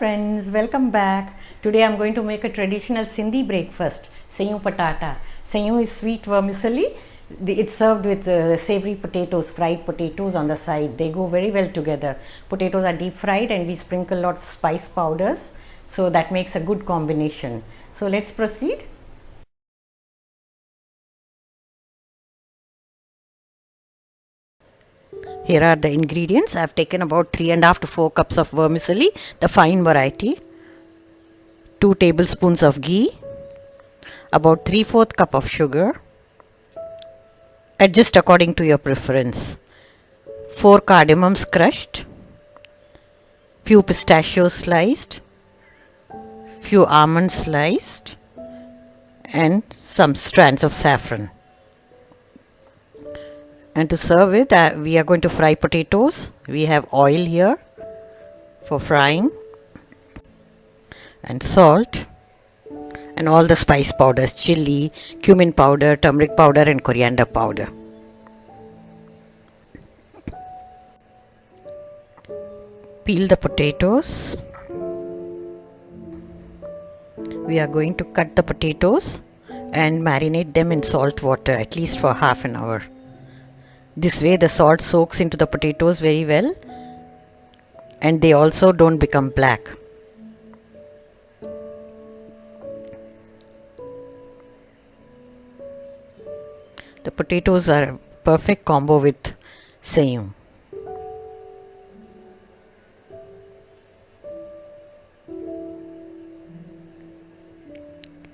friends, welcome back. Today I'm going to make a traditional Sindhi breakfast, Seyun Patata. Seyun is sweet vermicelli. It's served with savory potatoes, fried potatoes on the side. They go very well together. Potatoes are deep fried and we sprinkle a lot of spice powders. So that makes a good combination. So let's proceed. Here are the ingredients. I have taken about 3.5 to 4 cups of vermicelli, the fine variety, 2 tablespoons of ghee, about 3/4 cup of sugar, adjust according to your preference, 4 cardamoms crushed, few pistachios sliced, few almonds sliced, and some strands of saffron. And to serve it, we are going to fry potatoes. We have oil here for frying, and salt, and all the spice powders, chilli, cumin powder, turmeric powder, and coriander powder. Peel the potatoes. We are going to cut the potatoes and marinate them in salt water at least for half an hour. This way the salt soaks into the potatoes very well and they also don't become black. The potatoes are a perfect combo with Seyun.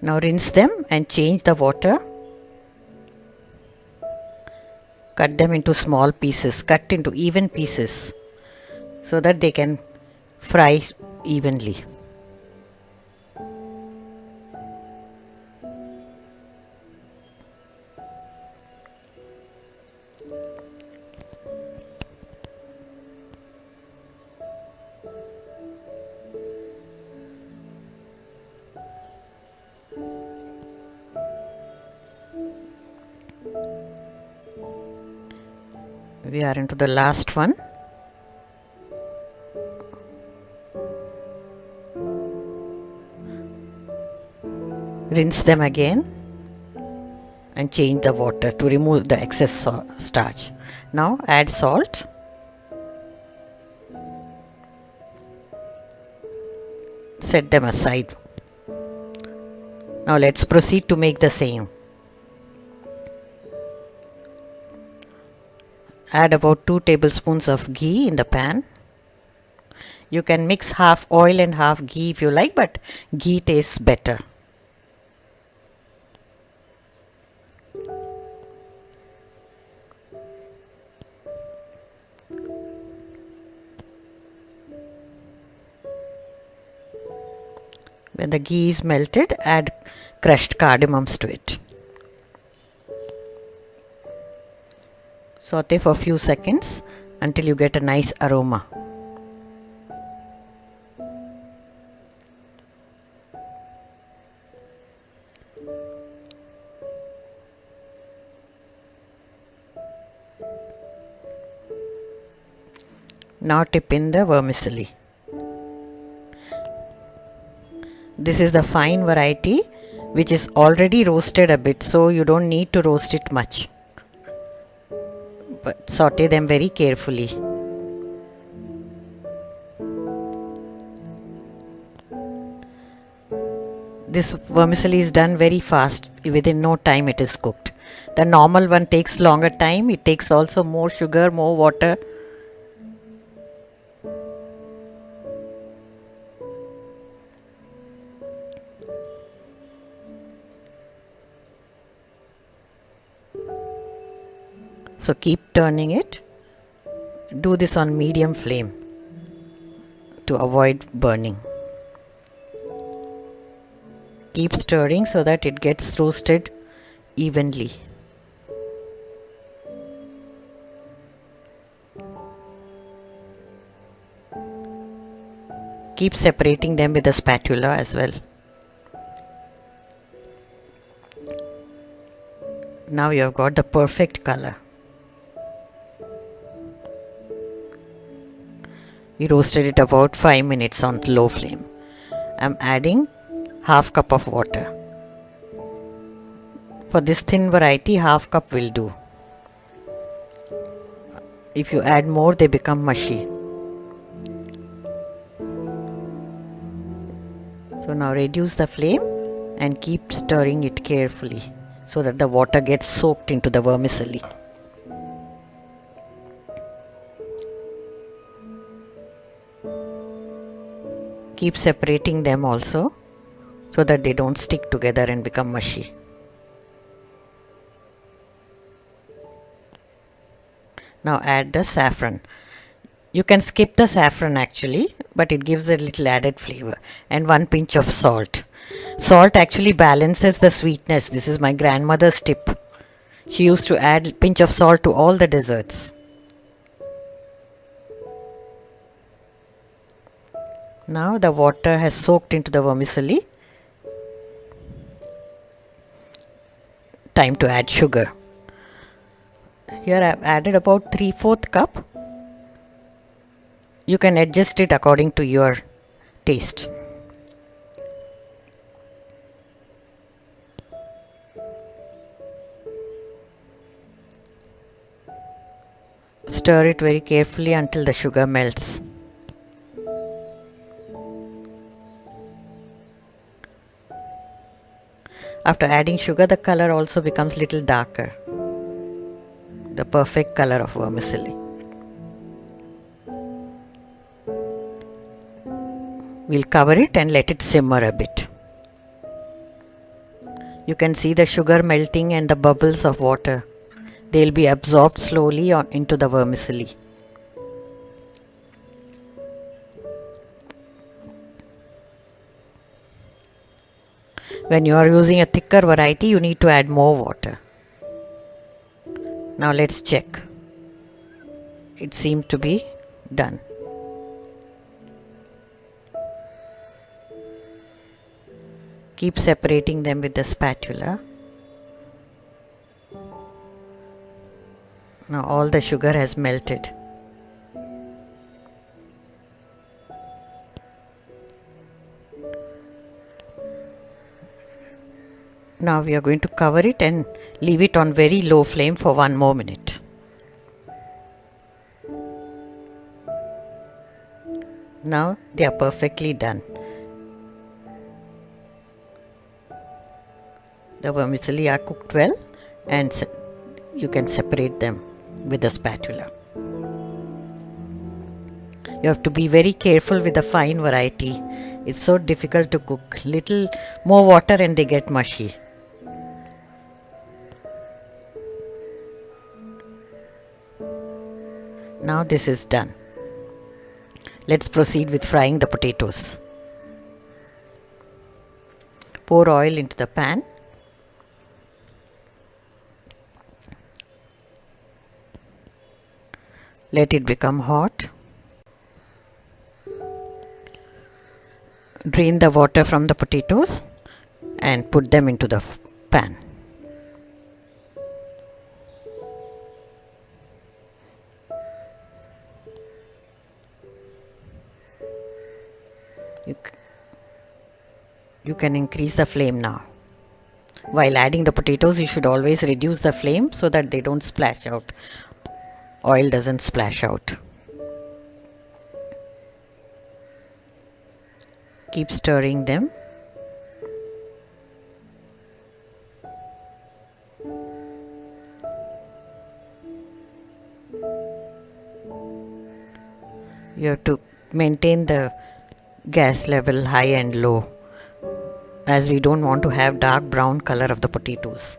Now rinse them and change the water. Cut them into small pieces, cut into even pieces so that they can fry evenly. We are into the last one. Rinse them again and change the water to remove the excess starch. Now add salt. Set them aside. Now let's proceed to make the same. Add about 2 tablespoons of ghee in the pan. You can mix half oil and half ghee if you like, but ghee tastes better. When the ghee is melted, add crushed cardamoms to it. Saute for a few seconds until you get a nice aroma. Now dip in the vermicelli. This is the fine variety which is already roasted a bit, so you don't need to roast it much. But saute them very carefully. This vermicelli is done very fast. Within no time it is cooked. The normal one takes longer time. It takes also more sugar, more water. So keep turning it. Do this on medium flame to avoid burning. Keep stirring so that it gets roasted evenly. Keep separating them with a spatula as well. Now you have got the perfect color. We roasted it about 5 minutes on low flame. I'm adding half cup of water. For this thin variety, half cup will do. If you add more, they become mushy. So now reduce the flame and keep stirring it carefully so that the water gets soaked into the vermicelli. Keep separating them also so that they don't stick together and become mushy. Now add the saffron. You can skip the saffron actually, but it gives a little added flavor, and 1 pinch of salt. Salt actually balances the sweetness. This is my grandmother's tip. She used to add a pinch of salt to all the desserts. Now the water has soaked into the vermicelli. Time to add sugar. Here I have added about 3/4 cup. You can adjust it according to your taste. Stir it very carefully until the sugar melts. After adding sugar, the color also becomes little darker. The perfect color of vermicelli. We'll cover it and let it simmer a bit. You can see the sugar melting and the bubbles of water. They'll be absorbed slowly into the vermicelli. When you are using a thicker variety, you need to add more water. Now let's check. It seems to be done. Keep separating them with the spatula. Now all the sugar has melted. Now we are going to cover it and leave it on very low flame for 1 more minute. Now they are perfectly done. The vermicelli are cooked well and you can separate them with a spatula. You have to be very careful with the fine variety. It's so difficult to cook. Little more water and they get mushy. Now this is done. Let's proceed with frying the potatoes. Pour oil into the pan. Let it become hot. Drain the water from the potatoes and put them into the pan. You can increase the flame now. While adding the potatoes, you should always reduce the flame so that they don't splash out. Oil doesn't splash out. Keep stirring them. You have to maintain the gas level high and low, as we don't want to have dark brown color of the potatoes.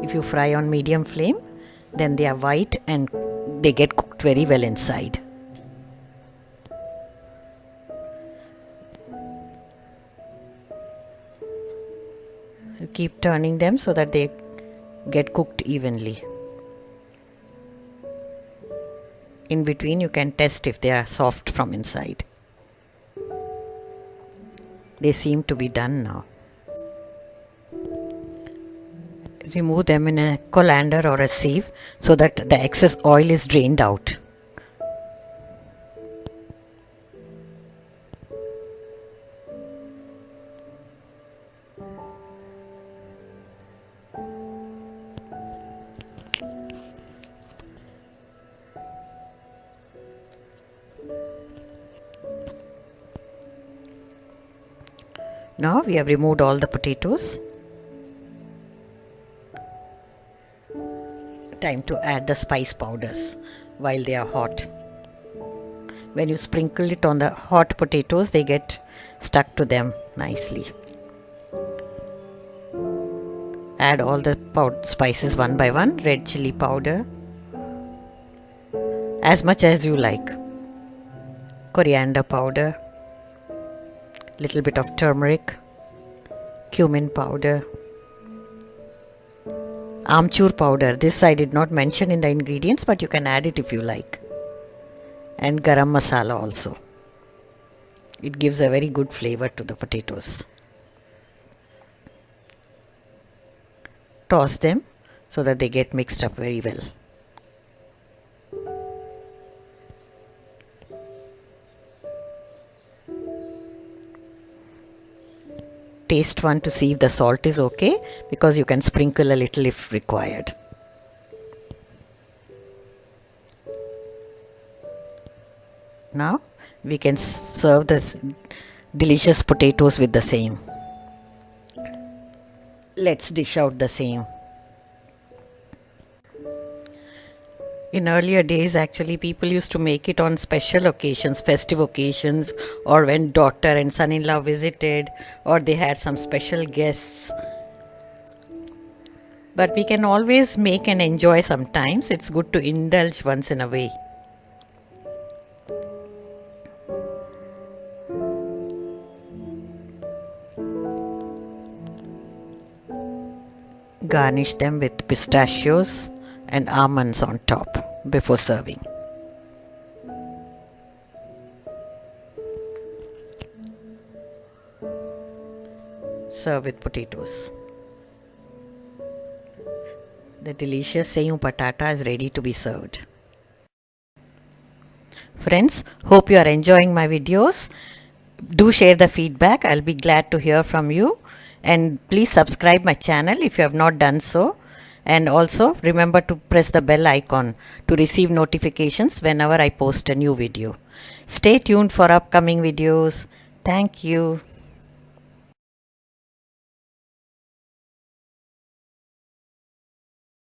If you fry on medium flame, then they are white and they get cooked very well inside. You keep turning them so that they get cooked evenly. In between, you can test if they are soft from inside. They seem to be done now. Remove them in a colander or a sieve so that the excess oil is drained out. Now we have removed all the potatoes. Time to add the spice powders while they are hot. When you sprinkle it on the hot potatoes, they get stuck to them nicely. Add all the spices one by one. Red chilli powder, as much as you like. Coriander powder, little bit of turmeric, cumin powder, Amchoor powder. This I did not mention in the ingredients, but you can add it if you like. And garam masala also. It gives a very good flavor to the potatoes. Toss them so that they get mixed up very well. Taste one to see if the salt is okay, because you can sprinkle a little if required. Now we can serve this delicious potatoes with the same. Let's dish out the same. In earlier days, actually, people used to make it on special occasions, festive occasions, or when daughter and son-in-law visited, or they had some special guests. But we can always make and enjoy sometimes. It's good to indulge once in a way. Garnish them with pistachios and almonds on top before serving. Serve with potatoes. The delicious Seyun Patata is ready to be served. Friends, hope you are enjoying my videos. Do share the feedback. I'll be glad to hear from you. And please subscribe my channel if you have not done so. And also remember to press the bell icon to receive notifications whenever I post a new video. Stay tuned for upcoming videos. Thank you.